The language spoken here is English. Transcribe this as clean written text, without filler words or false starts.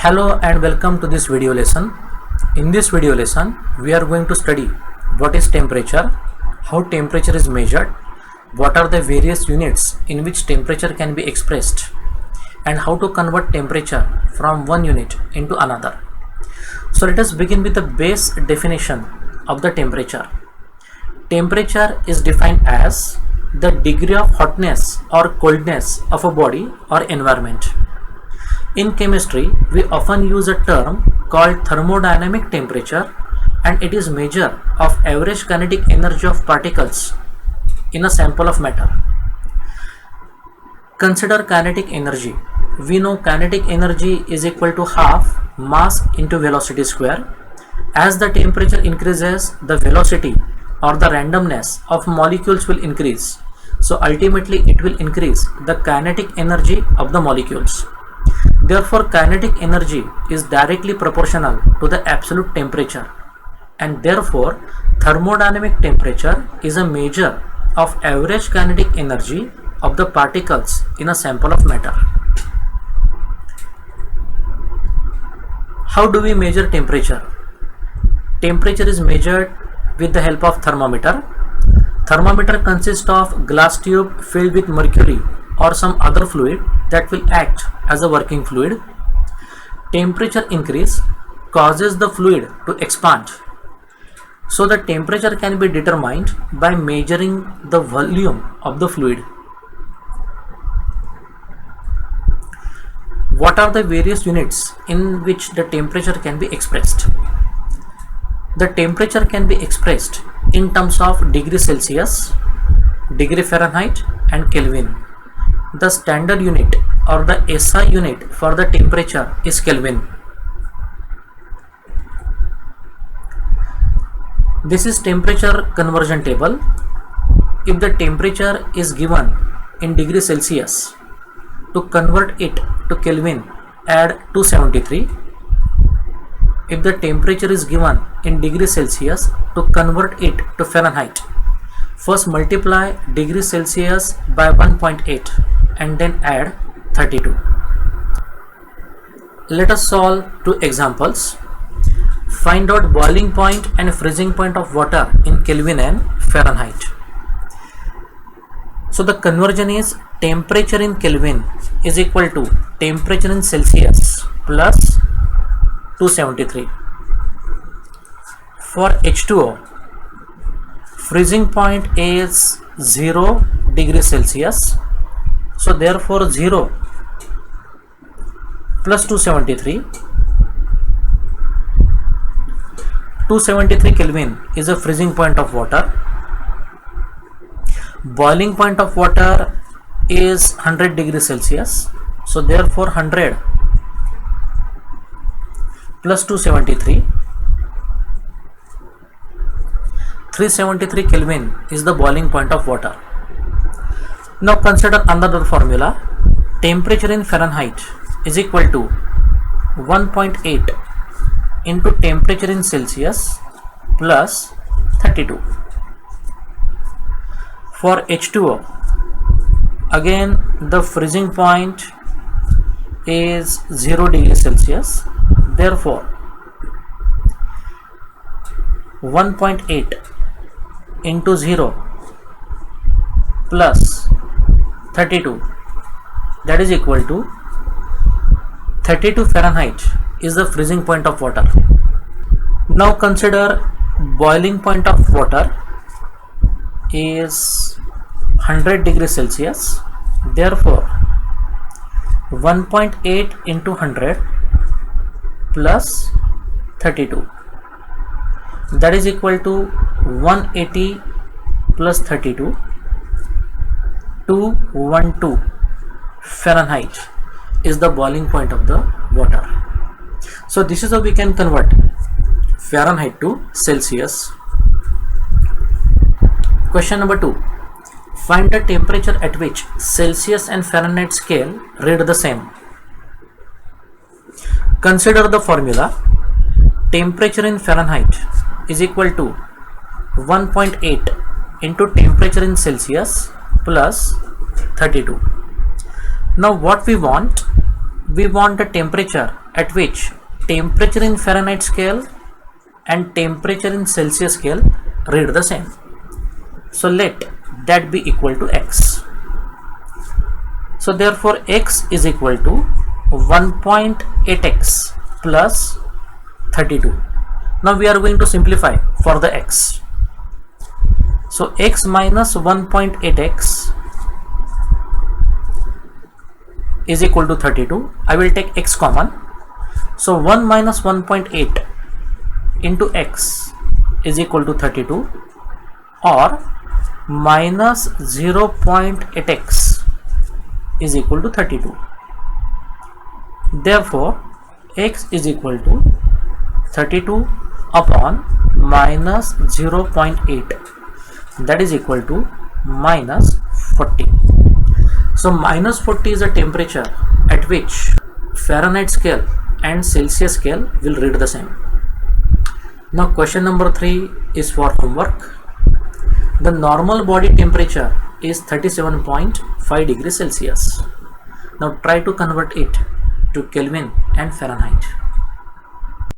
Hello and welcome to this video lesson. In this video lesson, we are going to study what is temperature, how temperature is measured, what are the various units in which temperature can be expressed, and how to convert temperature from one unit into another. So let us begin with the base definition of the temperature. Temperature is defined as the degree of hotness or coldness of a body or environment. In chemistry, we often use a term called thermodynamic temperature, and it is measure of average kinetic energy of particles in a sample of matter. Consider kinetic energy. We know kinetic energy is equal to half mass into velocity square. As the temperature increases, the velocity or the randomness of molecules will increase. So ultimately it will increase the kinetic energy of the molecules. Therefore, kinetic energy is directly proportional to the absolute temperature, and therefore thermodynamic temperature is a measure of average kinetic energy of the particles in a sample of matter. How do we measure temperature? Temperature is measured with the help of thermometer. Thermometer consists of glass tube filled with mercury or some other fluid that will act as a working fluid. Temperature increase causes the fluid to expand. So the temperature can be determined by measuring the volume of the fluid. What are the various units in which the temperature can be expressed? The temperature can be expressed in terms of degree Celsius, degree Fahrenheit, and Kelvin. The standard unit or the SI unit for the temperature is Kelvin. This is temperature conversion table. If the temperature is given in degree Celsius, to convert it to Kelvin, add 273. If the temperature is given in degree Celsius, to convert it to Fahrenheit, first multiply degree Celsius by 1.8 and then add 32. Let us solve two examples. Find out boiling point and freezing point of water in Kelvin and Fahrenheit. So the conversion is temperature in Kelvin is equal to temperature in Celsius plus 273. For H2O, freezing point is 0 degrees Celsius. So therefore 0 plus 273. 273 Kelvin is the freezing point of water. Boiling point of water is 100 degrees Celsius. So therefore 100 plus 273. 373 Kelvin is the boiling point of water. Now consider another formula. Temperature in Fahrenheit is equal to 1.8 into temperature in Celsius plus 32. For H2O, again the freezing point is 0 degrees Celsius. Therefore 1.8 into 0 plus 32, that is equal to 32 Fahrenheit is the freezing point of water. Now consider boiling point of water is 100 degrees Celsius. Therefore 1.8 into 100 plus 32, that is equal to 180 plus 32, 212 Fahrenheit is the boiling point of the water. So this is how we can convert Fahrenheit to Celsius. Question number 2. Find the temperature at which Celsius and Fahrenheit scale read the same. Consider the formula. Temperature in Fahrenheit is equal to 1.8 into temperature in Celsius plus 32. Now what we want, we want the temperature at which temperature in Fahrenheit scale and temperature in Celsius scale read the same. So let that be equal to x. So therefore x is equal to 1.8x plus 32. Now we are going to simplify for the x. So x minus 1.8x is equal to 32. I will take x common. So 1 minus 1.8 into x is equal to 32, or minus 0.8x is equal to 32. Therefore x is equal to 32 upon minus 0.8, that is equal to minus 40. So minus 40 is a temperature at which Fahrenheit scale and Celsius scale will read the same. Now question number 3 is for homework. The normal body temperature is 37.5 degrees Celsius. Now try to convert it to Kelvin and Fahrenheit.